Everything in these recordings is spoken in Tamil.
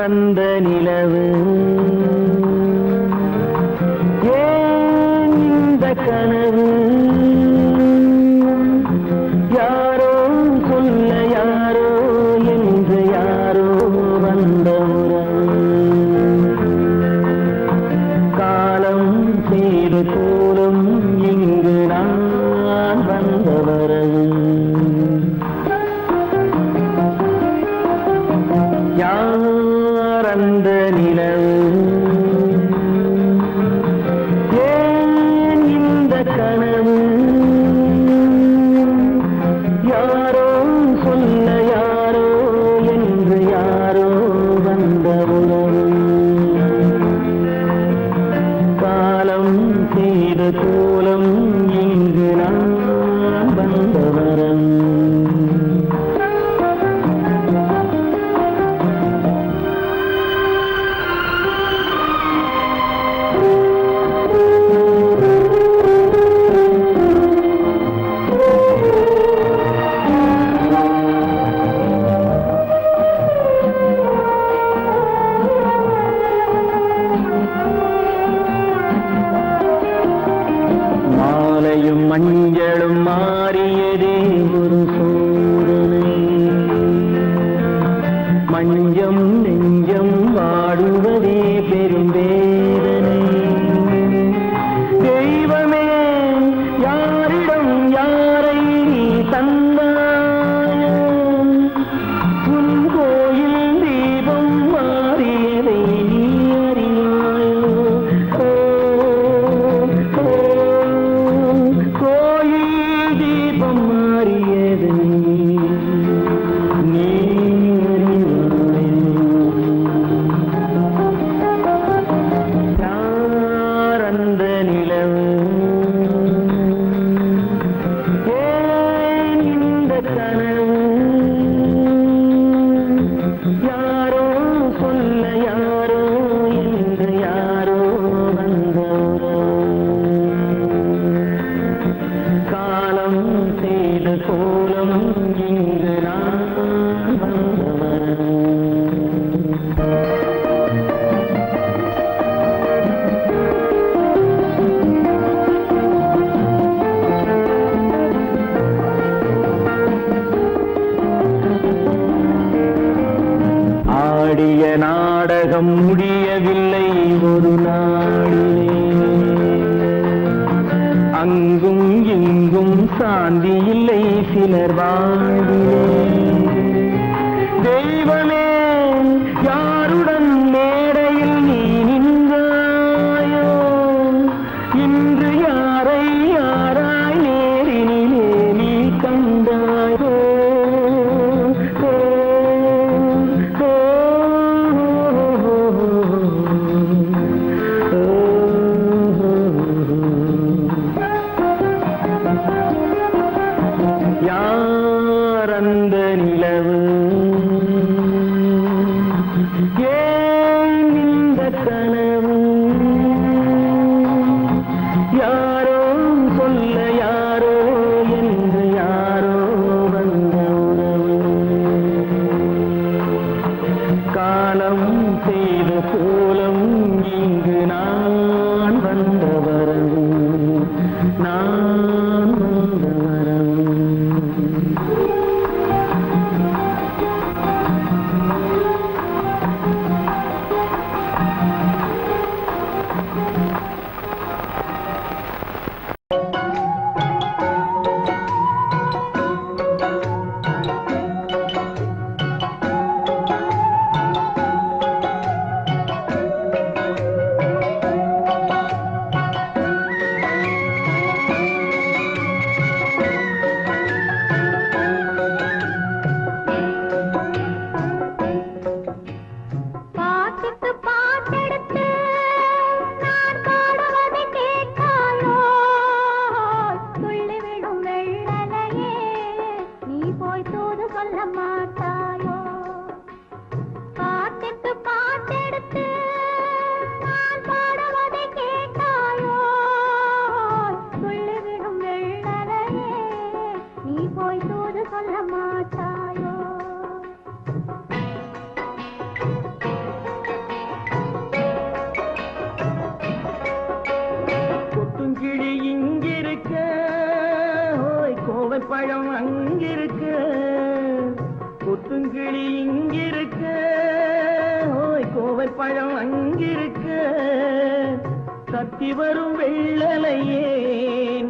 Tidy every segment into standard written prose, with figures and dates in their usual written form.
அந்த நிலவு ஏன் இந்த கனவு யாரோ சொல்ல யாரோ என்று யாரோ வந்த காலம் செய்து கூறும் இங்கு நான் வந்தவரவு யார் அந்த நிலவு ஏன் இந்த கனவு யாரோ சொல்ல யாரோ என்று யாரோ வந்த உறவு காலம் செய்த கோலம் இங்கு நான் வந்தவரம் மாலையும் மஞ்சளும் மாறியதே ஒரு சோதனை மஞ்சம் நெஞ்சம் வாடுவதே பெரும் வேதனை தெய்வமே யாரிடம் யாரை நீ தந்தாயோ உன் கோயில் தீபம் மாறியதை நீ அறியாயோ கோயில் தீபம் மாறியதை நீ யார் அந்த நிலவு ஏன் இந்த கனவு யாரோ சொல்ல யாரோ என்று யாரோ வந்த காலம் செய்த கோலம் இங்கு நான் வந்தவன் ஆடிய நாடகம் முடியவில்லை ஒரு நாளிலே அங்கும் இங்கும் சாந்தி இல்லை சிலர் வாழ்விலே தெய்வமே யாருடன் மேடையில் நீ நின்றாயோ இன்று யாரை யாராய் நேரினிலே நீ கண்டாயோ யார் அந்த நிலவு பழம் அங்கிருக்க, கொத்துங்கிளி இங்கிருக்க, ஓய் கோவை பழம் அங்கிருக்க, தத்தி வரும் வெள்ளலையே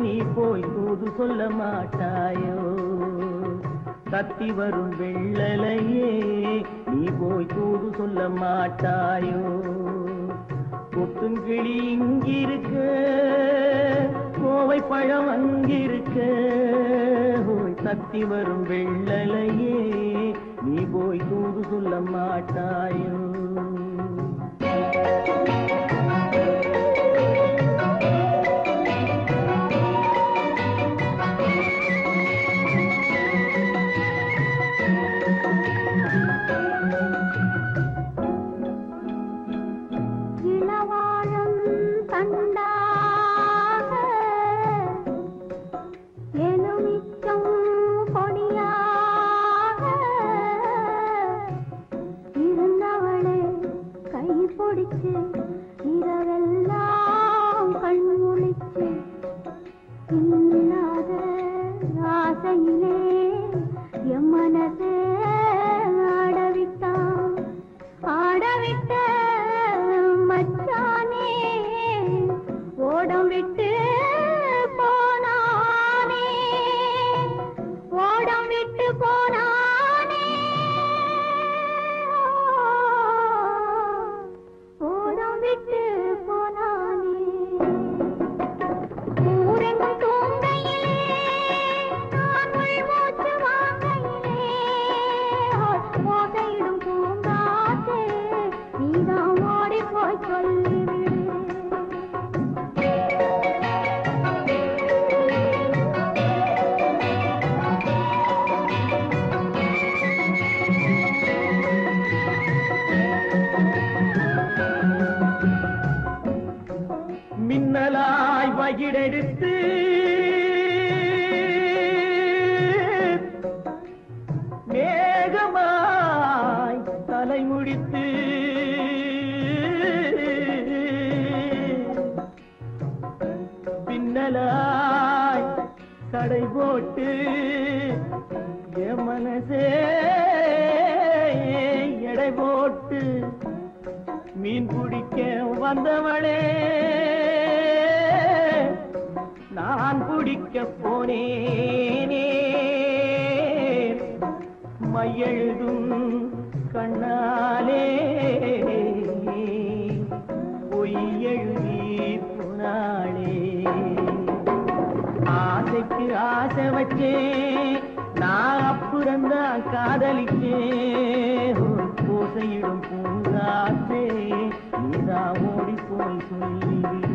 நீ போய் தூது சொல்ல மாட்டாயோ? தத்தி வரும் வெள்ளலையே நீ போய் தூது சொல்ல மாட்டாயோ? கொத்துங்கிளி இங்கிருக்க, கோவை பழம் அங்கிருக்க, ஓய் தத்தி வரும் வெள்ளலையே நீ போய் தூது சொல்ல மாட்டாயோ? இரவெல்லாம் கண்முழிச்சு இல்லாத ஆசையிலே என் மனசே ஆடவிட்டான். ஆடவிட்ட மச்சானே ஓடம் விட்டு போனானே, ஓடம் விட்டு போனானே, விட்டு போனானே. ஊரெங்கும் தூங்கையிலே நான் மூச்சு வாங்கையிலே ஓசையிடும் பூங்காற்றே நீதான் ஓடி போய் சொல்லிவிடு. மின்னலாய் வகிடெடுத்து மேகமாய் தலைமுடித்து பின்னலாய் கடை போட்டு என் மனசே எடை போட்டு மீன் பிடிக்க வந்தவளே நான் பிடிக்க போனேனே. மையெழுதும் கண்ணாலே பொய் எழுதி போனாளே. ஆசைக்கு ஆசை வச்சேன் நான் அப்புறந்தான் காதலிச்சேன். ஓசையிடும் பூங்காற்றே நீதான் ஓடி போய் சொல்லிவிடு.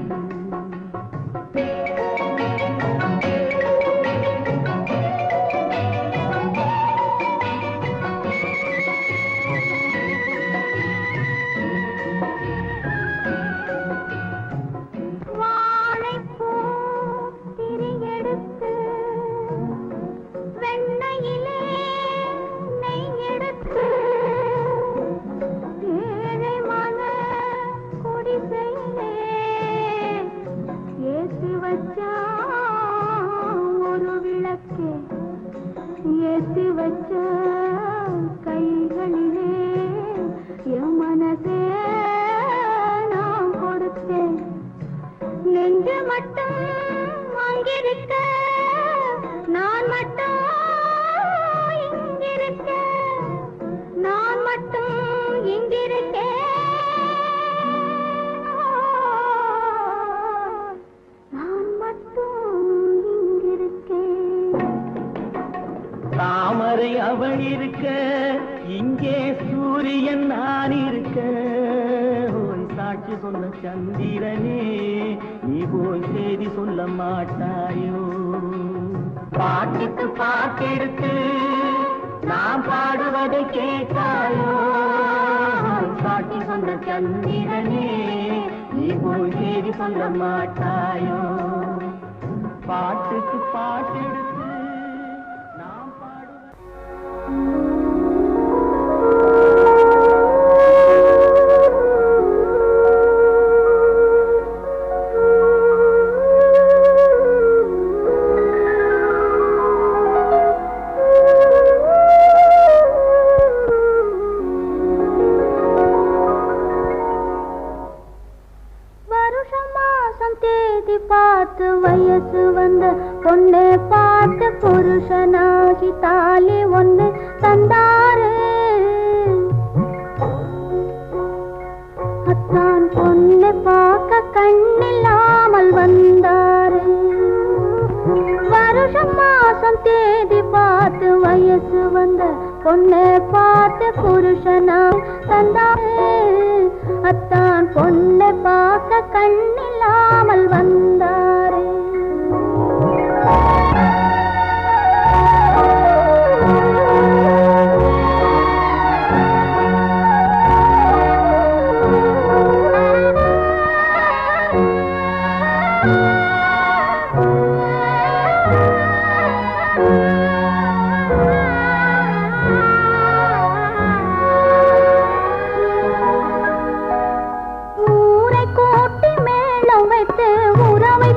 ஏத்தி வச்ச கைகளிலே என் மனசே நான் கொடுத்தேன். நெஞ்சு மட்டும் அங்கிருக்க, நான் மட்டும் இங்கிருக்க, நான் மட்டும் இங்கிருக்கேன். தாமரை அவள் இருக்க, இங்கே சூரியன் நான் இருக்க, ஓய் சாட்சி சொன்ன சந்திரனே நீ போய் செய்தி சொல்ல மாட்டாயோ? பாட்டுக்கு பாட்டெடுத்து நான் பாடுவதை கேட்டாயோ? சாட்சி சொன்ன சந்திரனே நீ போய் செய்தி சொல்ல மாட்டாயோ? பாட்டுக்கு பாட்டெடுத்து பார்த்து வயசு வந்த பொண்ணை பார்த்து புருஷனாகி தாலி ஒண்ணு தந்தாரு. அத்தான் பொண்ணை பார்க்க கண்ணில்லாமல் வந்தாரு. வருஷம் மாசம் தேதி பார்த்து வயசு வந்த பொண்ணை பார்த்து புருஷனாய் தந்தாரு. அத்தான் பொண்ணை பார்க்க கண்ணில்லாமல் வந்தாரு. ஊரை கூட்டி மேளம் வைத்து உறவை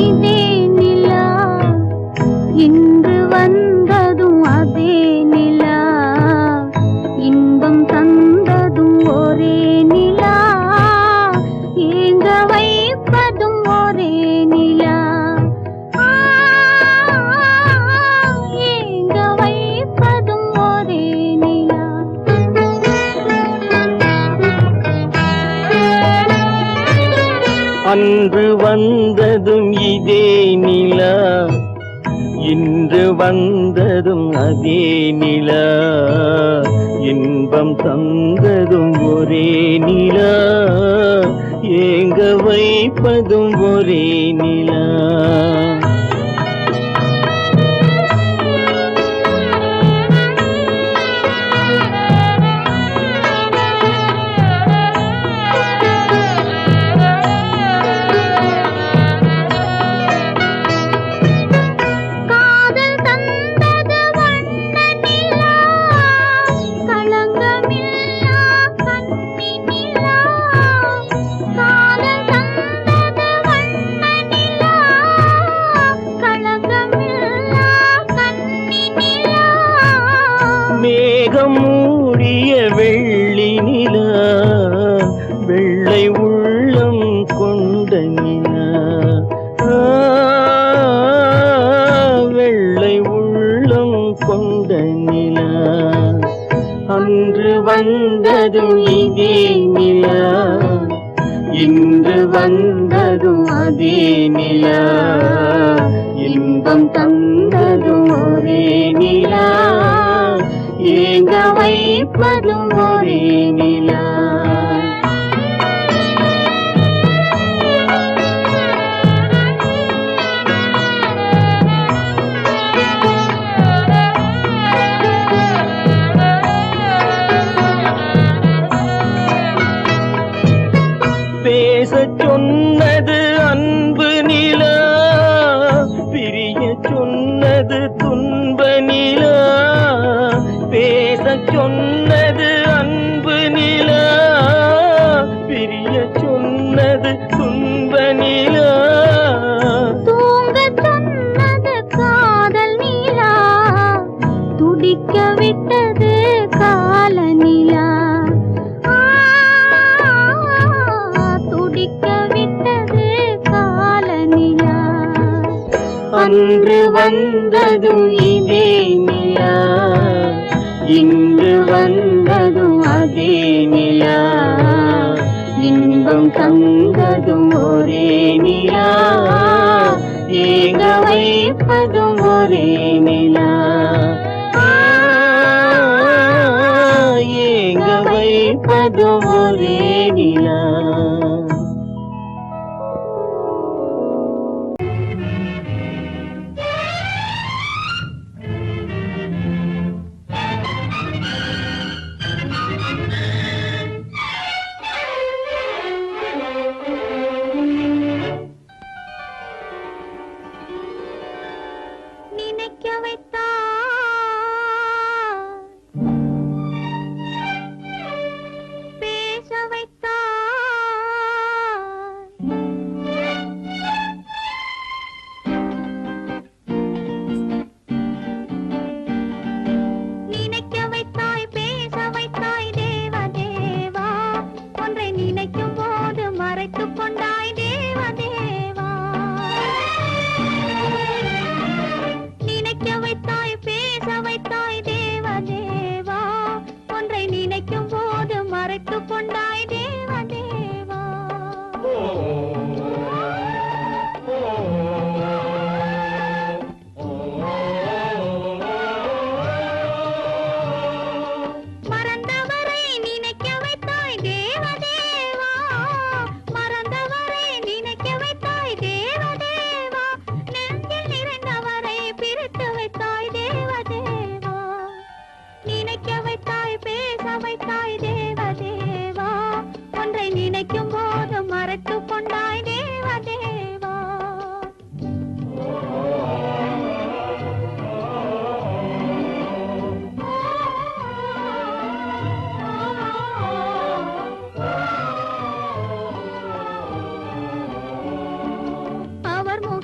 இதே நிலா, இன்று வந்ததும் அதே நிலா, இன்பம் தந்ததும் ஒரே நிலா, ஏங்க வைப்பதும் ஒரே நிலா, ஏங்க வைப்பதும் ஒரே நிலா. அன்று வந்ததும் இதே நிலா, இன்று வந்ததும் அதே நிலா, இன்பம் தந்ததும் ஒரே நிலா, ஏங்க வைப்பதும் ஒரே நிலா. மேகம் மூடிய வெள்ளி நிலா, வெள்ளை உள்ளம் கொண்ட நிலா, வெள்ளை உள்ளம் கொண்ட நிலா. அன்று வந்ததும் இதே நிலா, இன்று வந்ததும் அதே நிலா, இன்பம் தந்ததும் ஒரே நிலா, ஏங்க வைப்பதும் ஒரே நிலா. பேசச் சொன்னது அன்பு நிலா, பிரிய சொன்னது துன்ப நிலா, பேசச் சொன்னது அன்பு நிலா, பிரிய சொன்னது துன்ப நிலா, தூங்கச் சொன்னது காதல் நிலா, துடிக்க விட்டது கால நிலா, துடிக்க விட்டது கால நிலா. அன்று வந்ததும் இதே நிலா, இன்று வந்ததும் அதே நிலா, இன்பம் தந்ததும் ஒரே நிலா, ஏங்க வைப்பதும் ஒரே நிலா, ஏங்க வைப்பதும் ஒரே நிலா. நினைக்க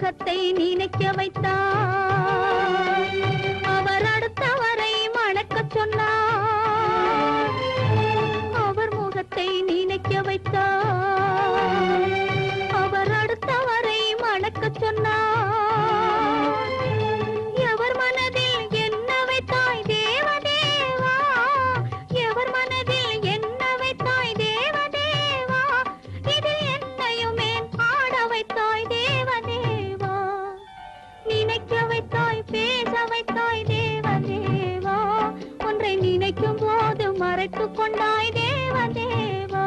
முகத்தை நினைக்க வைத்தார், அவர் அடுத்தவரை மணக்கச் சொன்னார். அவர் முகத்தை நினைக்க வைத்தார், அவர் அடுத்தவரை மணக்கச் சொன்னார். எவர் மனதில் என்ன வைத்தாய் தேவதேவா, எவர் மனதில் என்ன வைத்தாய் தேவதேவா, இதில் என்னையுமே ஆட வைத்தாய் தேவதேவா. நினைக்க வைத்தாய் பேச வைத்தாய் தேவதேவா, ஒன்றை நினைக்கும் போது மறைத்துக் கொண்டாய் தேவதேவா.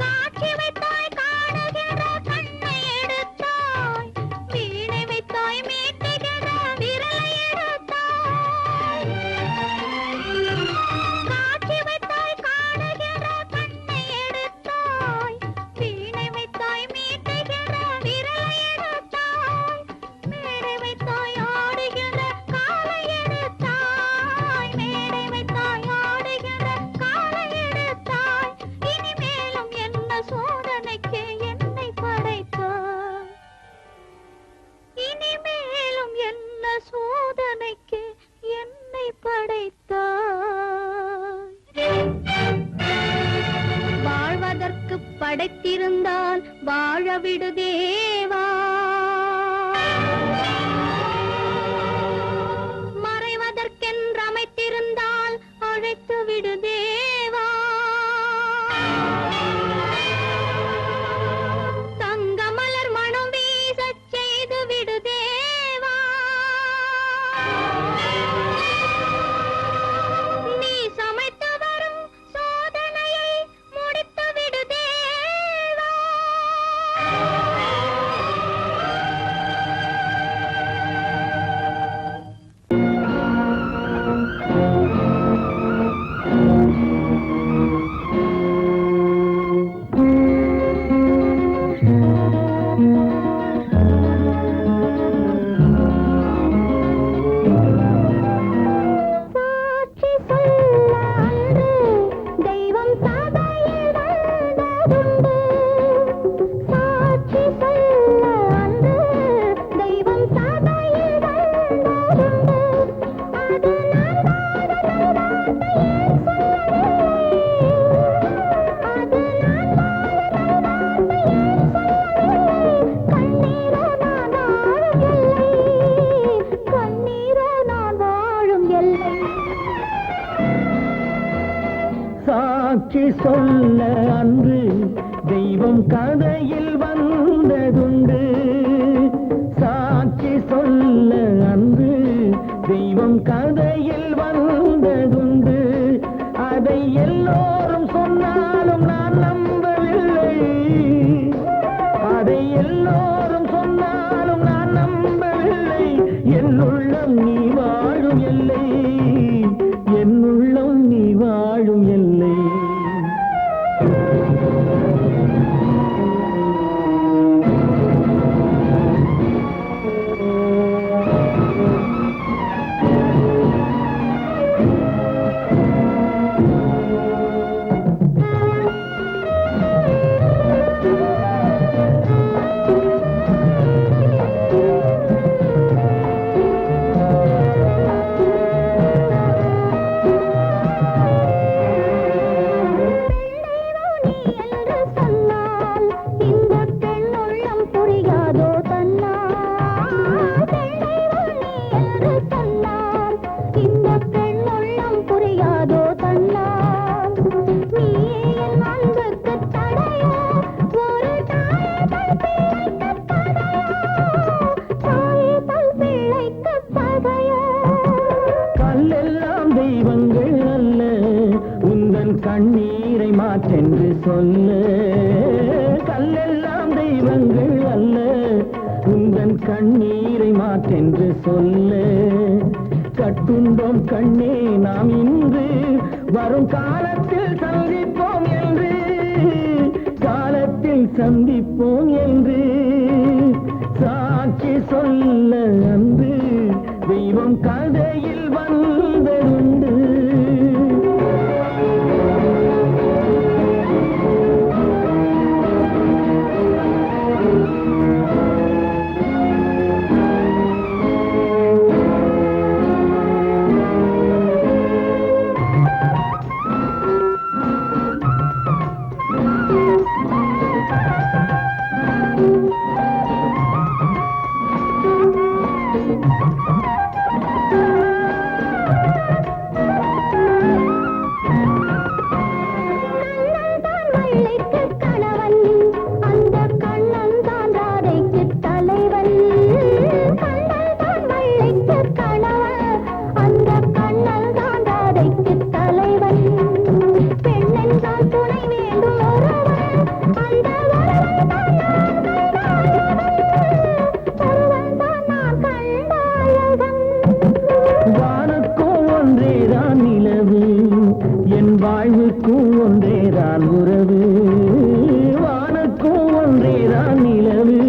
காட்சி வைத்தாய் காணுகிற கண்ணை எடுத்தாய், வீணை வைத்தாய் மீட்டுகிற விரலை எடுத்தாய். காட்சி வைத்தாய் காணுகிற கண்ணை எடுத்தாய், வீணை வைத்தாய் மீட்டுகிற விரலை எடுத்தாய். மேடை வைத்தாய் ஆடுகிற காலை எடுத்தாய், மேடை வைத்தாய் ஆடுகிற காலை எடுத்தாய். இனிமேலும் என்ன சோதனைக்கு என்னை படைத்தாய், இனிமேலும் என்ன சோதனைக்கு என்னை படைத்தாய். வாழ்வதற்கு படைத்திருந்தால் வாழ விடு தேவா, மறைவதற்கென்று அமைத்திருந்தால் அழைத்து விடு தேவா. தங்கமலர் மனம் வீசச் செய்து விடு தேவா. நீ சமைத்து வரும் சோதனையை முடித்து விடு தேவா. சாட்சி சொல்ல அன்று தெய்வம் சபையில் வந்ததுண்டு, சாட்சி சொல்ல அன்று தெய்வம் சபையில் வந்ததுண்டு. அது நான் வாழ வார்த்தை ஏன் சொல்லவில்லை, அது நான் வாழ வார்த்தை ஏன் சொல்லவில்லை. கண்ணீரோ நான் வாழும் எல்லை, கண்ணீரோ நான் வாழும் எல்லை. சாட்சி சொல்ல அன்று தெய்வம் கதையில் வந்ததுண்டு, சாட்சி சொல்ல அன்று தெய்வம் கதையில் வந்ததுண்டு. அதை எல்லோரும் சொன்னாலும் நான் நம்பவில்லை, அதை எல்லோரும் சொன்னாலும் நான் நம்பவில்லை. என் உள்ளம் நீ வாழும் எல்லை, என் உள்ளம் நீ வாழும் எல்லை. கண்ணீரை மாற்றென்று சொல்ல, கல்லெல்லாம் தெய்வங்கள் அல்ல, உந்தன் கண்ணீரை மாற்றென்று சொல்ல. கட்டுண்டோம் கண்ணே நாம் இன்று, வரும் காலத்தில் சந்திப்போம் என்று, காலத்தில் சந்திப்போம் என்று சாட்சி சொல்ல அன்று தெய்வம் கதையில் வந்ததுண்டு. தந்தைக்கு தலைவன் பெண்ணென்றால் துணை வேண்டும் ஒருவன் அந்த ஒருவன் தான் நான் கண்ட அழகன் வானுக்கும் ஒன்றேதான் நிலவு என் வாழ்வுக்கும் ஒன்றேதான் உறவு வானுக்கும் ஒன்றேதான் நிலவு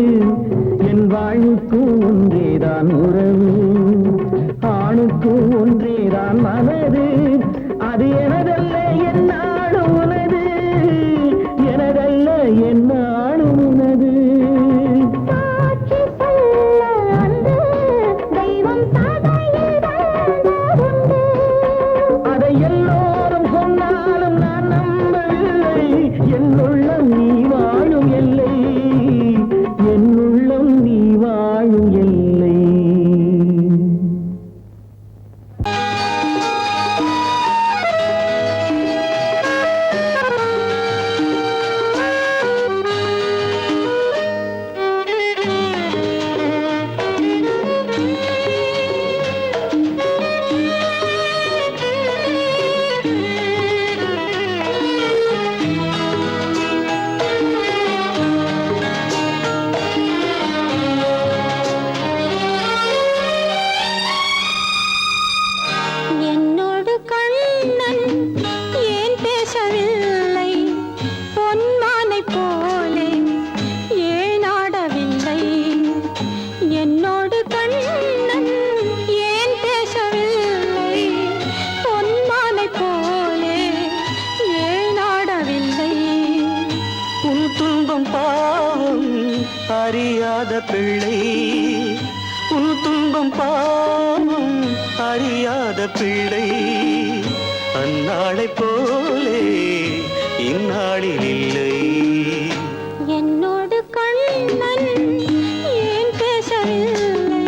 என் வாழ்வுக்கும் ஒன்றேதான் உறவு ஆணுக்கும் ஒன்றேதான் மனது அது எனதல்ல என்னாலும் உனது எனதல்ல என்னாலும் உனது சாட்சி சொல்ல அன்று தெய்வம் சாதையில் வந்ததுண்டு அதை எல்லோரும் சொன்னாலும் நான் நம்பவில்லை என்னுள்ளம் நீ வாழும் எல்லை என்னுள்ளம் நீ வாழும் எல்லை என்னோடு கண்ணன் ஏன் பேசவில்லை பொன்மானை போலே ஏன் ஆடவில்லை என்னோடு கண்ணன் ஏன் பேசவில்லை பொன்மானை போலே ஏன் ஆடவில்லை உன் துன்பம் பாவம் அறியாத பிள்ளை உன் துன்பம் பாவம் அறியாத பிள்ளை அந்நாளை போலே இந்நாளில் இல்லை என்னோடு கண்ணன் ஏன் பேசவில்லை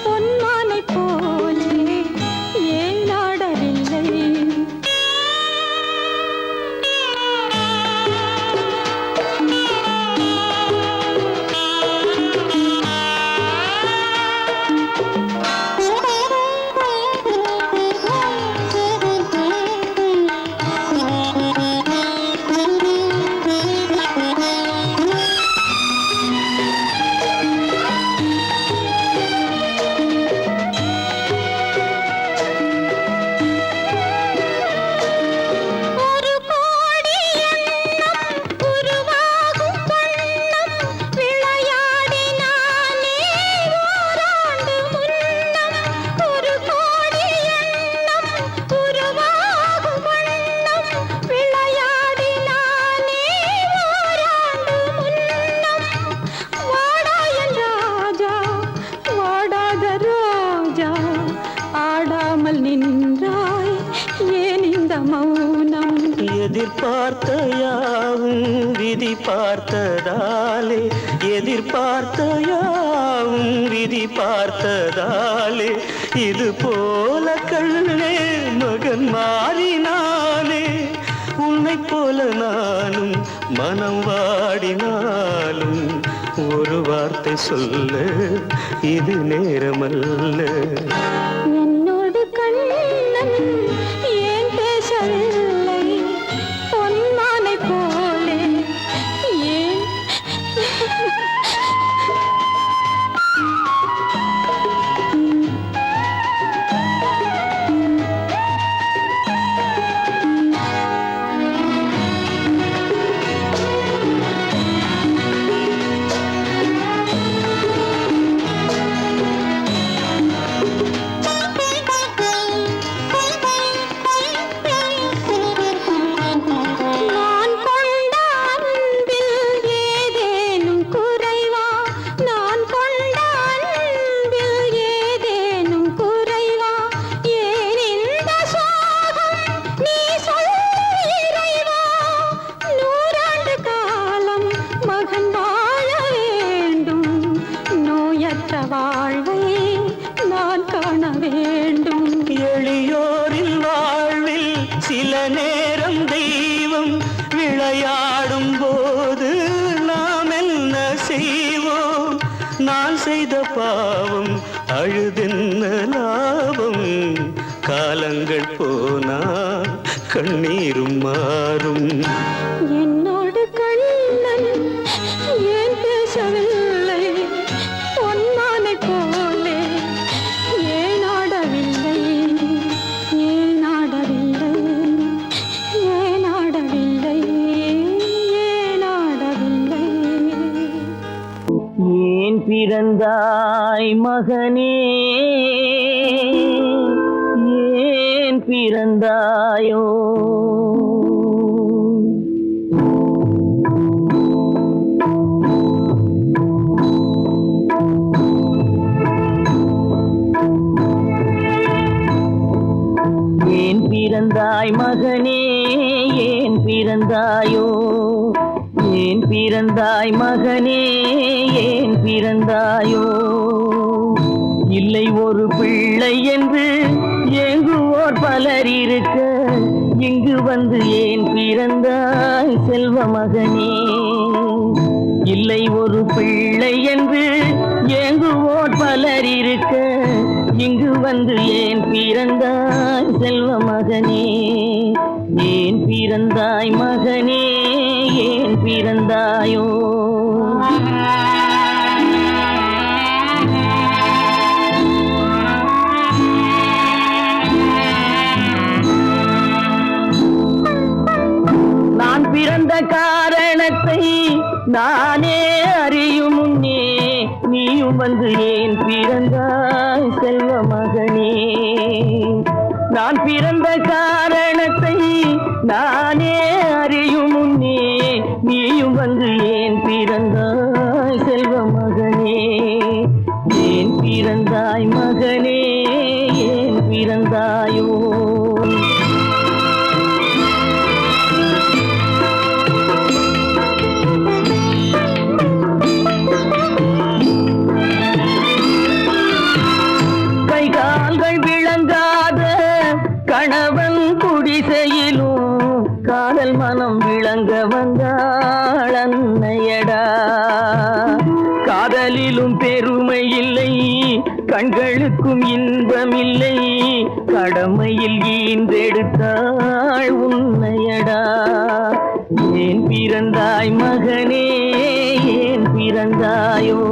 பொன்மானை போலே ஏன் ஆடவில்லை ஒரு கோடி எண்ணம் உருவாகும் வண்ணம் விளையாடினானே ஓராண்டு முன்னம் ஒரு கோடி எண்ணம் உருவாகும் வண்ணம் விளையாடினானே ஓராண்டு முன்னம் வாடா என் ராஜா வாடாத ரோஜா ஆடாமல் நின்றாய் ஏன் இந்த மௌனம் எதிர்பார்த்த யாவும் விதி பார்த்ததாலே எதிர்பார்த்த யாவும் விதி பார்த்ததாலே இது போல கண்ணே மகன் மாறினானே உன்னை போல நானும் மனம் வாடினாலும் ஒரு வார்த்தை சொல்ல இது நேரமல்ல என்னோடு கண்ணன் ஏன் பேசவில்லை பொன்மானை போலே ஏன் போனால் கண்ணீரும் மாறும். என்னோடு கண்ணன் ஏன் பேசவில்லை, பொன்மானை போலே ஏன் ஆடவில்லை, ஏன் ஆடவில்லை, ஏன் ஆடவில்லை, ஏன் ஆடவில்லை. ஏன் பிறந்தாய் மகனே, ஏன் பிறந்தாயோ? ஏன் பிறந்தாய் மகனே, ஏன் பிறந்தாயோ? ஏன் பிறந்தாய் மகனே, ஏன் பிறந்தாயோ? இல்லை ஒரு பிள்ளை என்று ஏங்குவோர் பலர் இருக்க, இங்கு வந்து ஏன் பிறந்தாய் செல்வ மகனே? இல்லை ஒரு பிள்ளை என்று ஏங்குவோர் பலர் இருக்க, இங்கு வந்து ஏன் பிறந்தாய் செல்வ மகனே? ஏன் பிறந்தாய் மகனே, ஏன் பிறந்தாயோ? நான் பிறந்த காரணத்தை நானே அறியும் முன்னே, நீயும் வந்து ஏன் பிறந்தாய் செல்வ மகனே? நான் பிறந்த காரணத்தை நானே அறியும் முன்னே, நீயும் வந்து ஏன் பிறந்தாய் செல்வ மகனே? ஏன் பிறந்தாய் மகனே, ஏன் பிறந்தாயோ? கைகால்கள் விளங்காத கணவன் குடிசையிலும் காதல் மனம் விளங்க வந்தாள் அன்னையடா. காதலிலும் பெருமை இல்லை, கண்களுக்கும் இன்பமில்லை, கடமையில் ஈன்றெடுத்தாள் உன்னையடா. ஏன் பிறந்தாய் மகனே, ஏன் பிறந்தாயோ?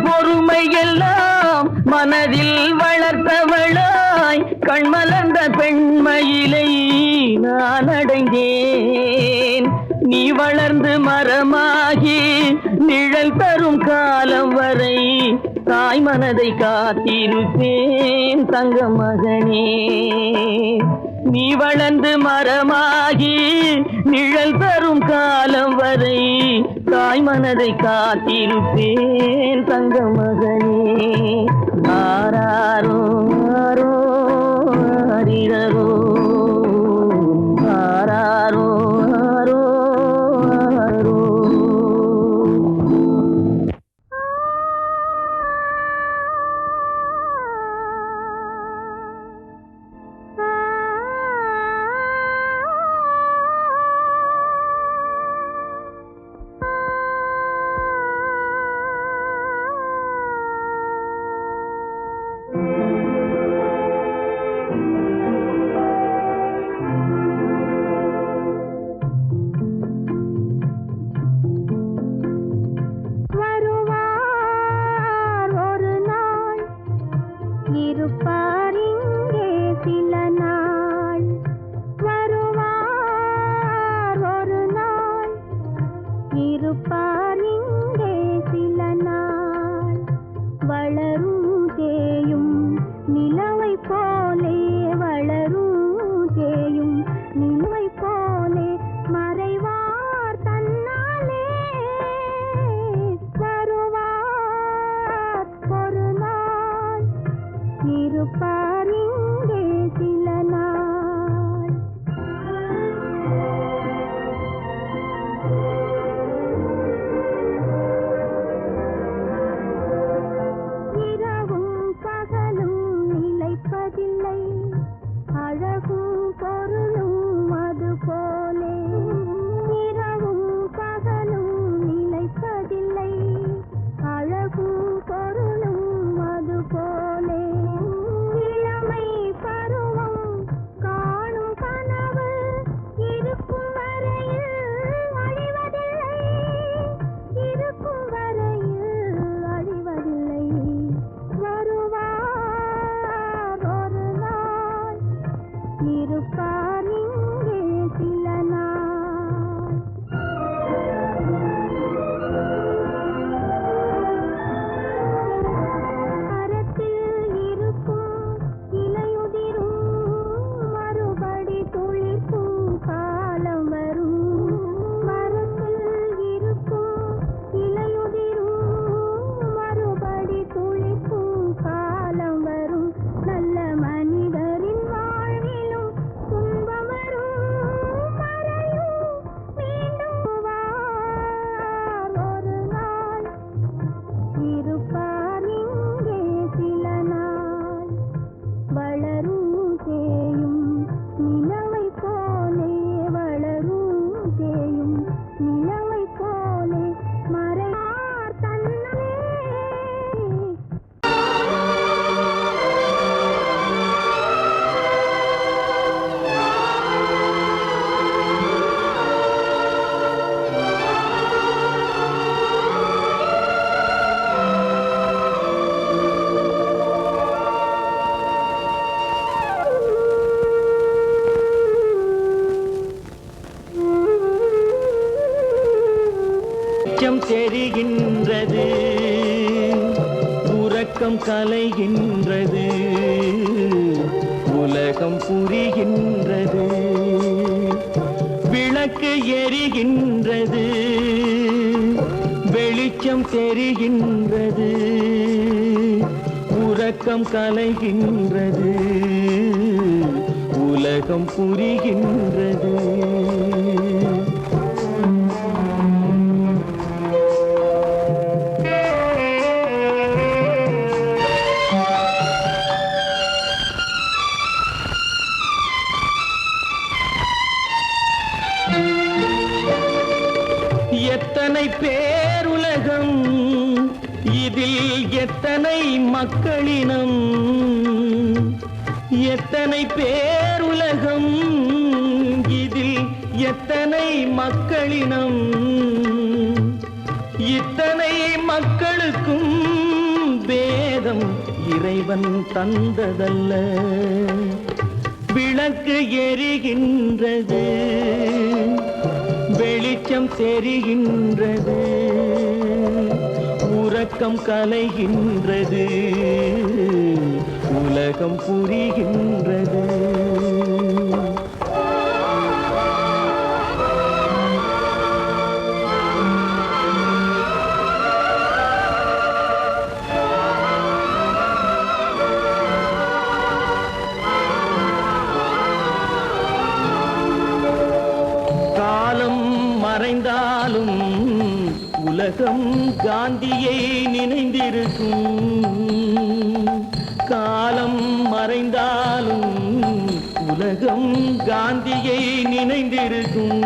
பொறுமையெல்லாம் மனதில் வளர்த்தவளாய் கண்மலர்ந்த பெண்மயிலை நான் அடைந்தேன். நீ வளர்ந்து மரமாகி நிழல் தரும் காலம் வரை தாய் மனதை காத்திருப்பேன் தங்க மகனே. நீ வளர்ந்து மரமாகி நிழல் தரும் காலம் வரை தாய் மனதை காத்திருப்பேன் தங்க மகனே. ஆராரோ ஆரோ ஆரிரரோ, ஆராரோ ஆரோ ஆரோ. வெளிச்சம் தெரிகின்றது, உறக்கம் கலைகின்றது, உலகம் புரிகின்றது. விளக்கு எரிகின்றது, வெளிச்சம் தெரிகின்றது, உறக்கம் கலைகின்றது, உலகம் புரிகின்றது. எத்தனை பேருலகம், இதில் எத்தனை மக்களினம், எத்தனை பேருலகம், இதில் எத்தனை மக்களினம். இத்தனை மக்களுக்கும் வேதம் இறைவன் தந்ததல்ல. விளக்கு எரிகின்றது, வெளிச்சம் தெரிகின்றது, உறக்கம் கலைகின்றது, உலகம் புரிகின்றது. காலம் மறைந்தாலும் உலகம் காந்தியை நினைந்திருக்கும். காலம் மறைந்தாலும் உலகம் காந்தியை நினைந்திருக்கும்.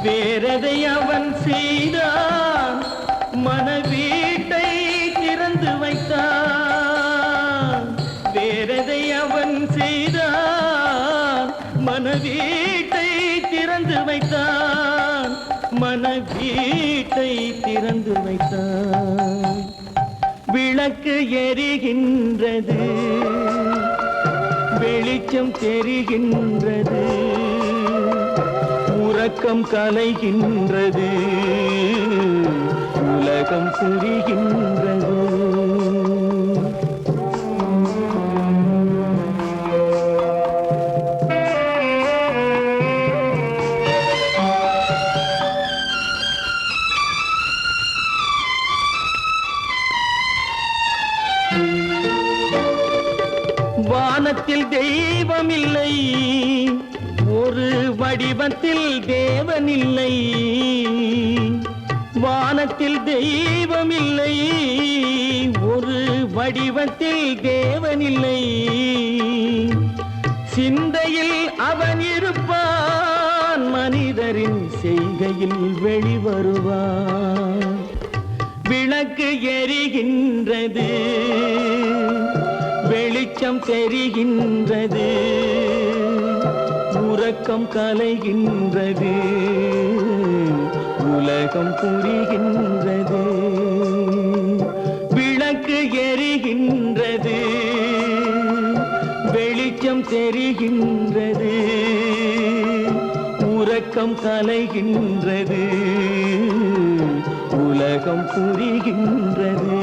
வேறதை அவன் செய்தான், மனவீட்டை திறந்து வைத்தான். வேறதை அவன் செய்தான், மனவீட்டை திறந்து வைத்தான், மனவீட்டை திறந்து வைத்தான். விளக்கு எரிகின்றது, வெளிச்சம் தெரிகின்றது, உறக்கம் கலைகின்றது, உலகம் புரிகின்றது. வானத்தில் தெய்வமில்லை, ஒரு வடிவத்தில் தேவனில்லை. வானத்தில் தெய்வமில்லை, ஒரு வடிவத்தில் தேவனில்லை. சிந்தையில் அவன் இருப்பான், மனிதரின் செய்கையில் வெளிவருவான். விளக்கு எரிகின்றது, வெளிச்சம் தெரிகின்றது, உறக்கம் கலைகின்றது, உலகம் புரிகின்றது. விளக்கு எரிகின்றது, வெளிச்சம் தெரிகின்றது, உறக்கம் கலைகின்றது, உலகம் புரிகின்றது.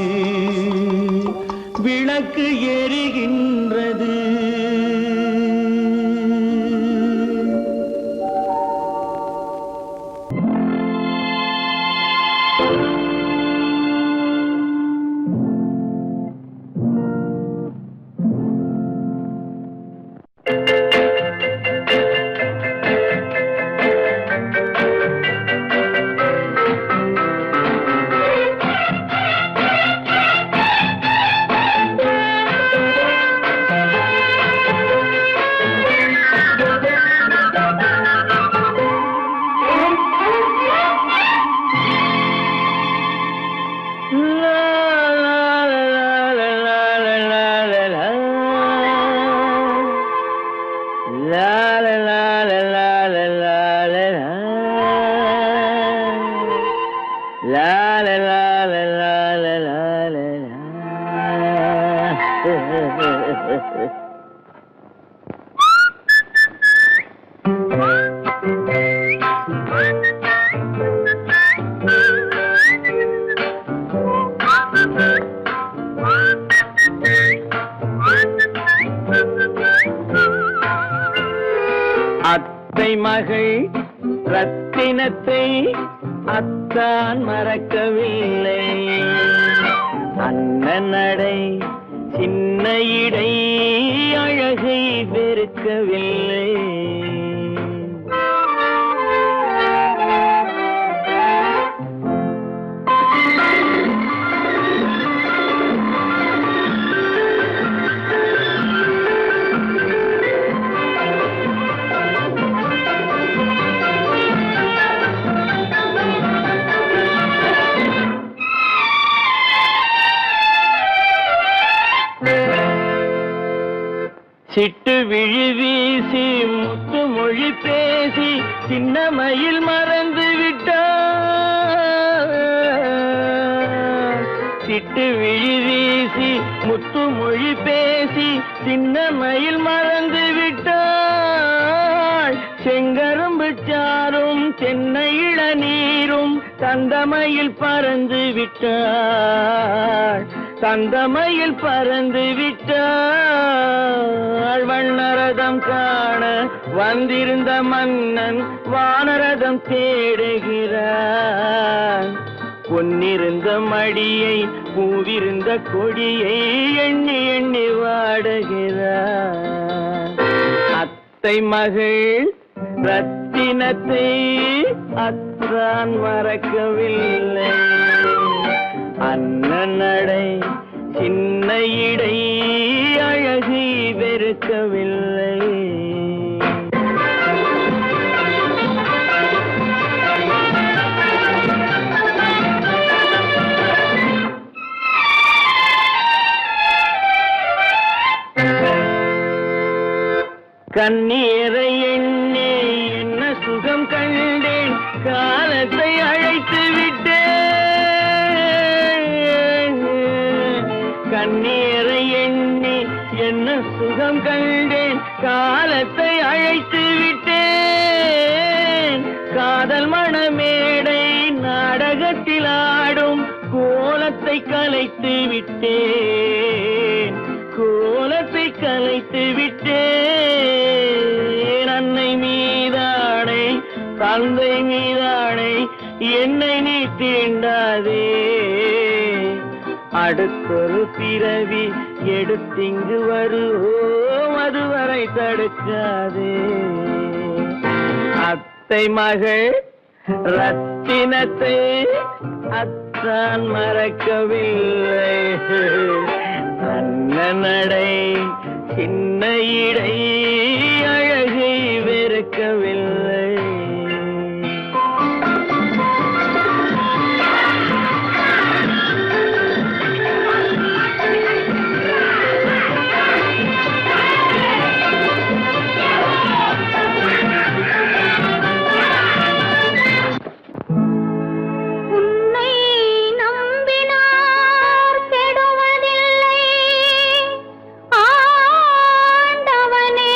விளக்கு எரிகின்றது. மகள் ரத்தினத்தை அத்தான் மறக்கவில்லை. அண்ணன் நடை சின்ன இடை அழகை வெறுக்கவில்லை. சிட்டு விழி வீசி முத்து மொழி பேசி சின்னமையில் மறந்து விட்டார். சிட்டு விழி வீசி முத்து மொழி பேசி சின்னமையில் மறந்து விட்டாள். செங்கரும்பு சாரும் தென்னை இளநீரும் தந்தமையில் பறந்து விட்டாள். தந்தமையில் பறந்து விட்டாள். வண்ணரதம் காண வந்திருந்த மன்னன் வானரதம் தேடுகிறான். பொன்னிருந்த மடியை பூவிருந்த கொடியை எண்ணி எண்ணி வாடுகிறான். அத்தை மகள் ரத்தினத்தை அத்தான் மறக்கவில்லை. அண்ணன் நடை சின்ன இடை அழகை வெறுக்கவில்லை. கண்ணீரை எண்ணி என்ன சுகம் கண்டேன், காலத்தை அழைத்து விட்டேன். கண்ணீரை எண்ணி என்ன சுகம் கண்டேன், காலத்தை அழைத்து விட்டேன். காதல் மணமேடை நாடகத்தில் ஆடும் கோலத்தை கலைத்து விட்டேன். கோலத்தை கலைத்து விட்டேன். அன்னை மீதானை தந்தை மீதானை என்னை நீ தீண்டாதே. அடுத்தொரு பிறவி எடுத்திங்கு வருவோம், அதுவரை தடுக்காதே. அத்தை மகள் ரத்தினத்தை அத்தான் மறக்கவில்லை. அண்ணன் நடை சின்ன இடை அழகை வெறுக்கவில்லை. ஆண்டவனே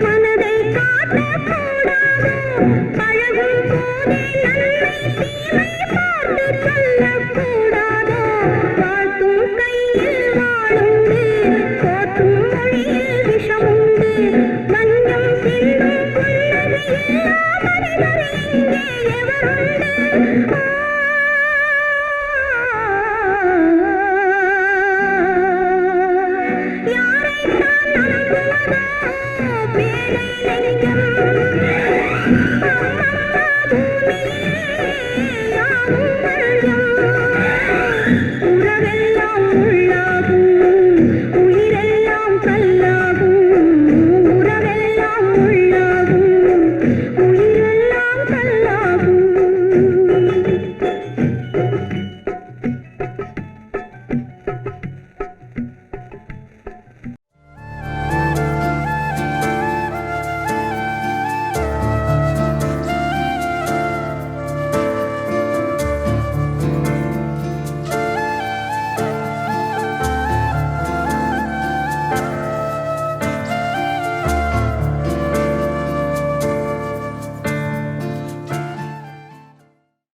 மனதை காத்த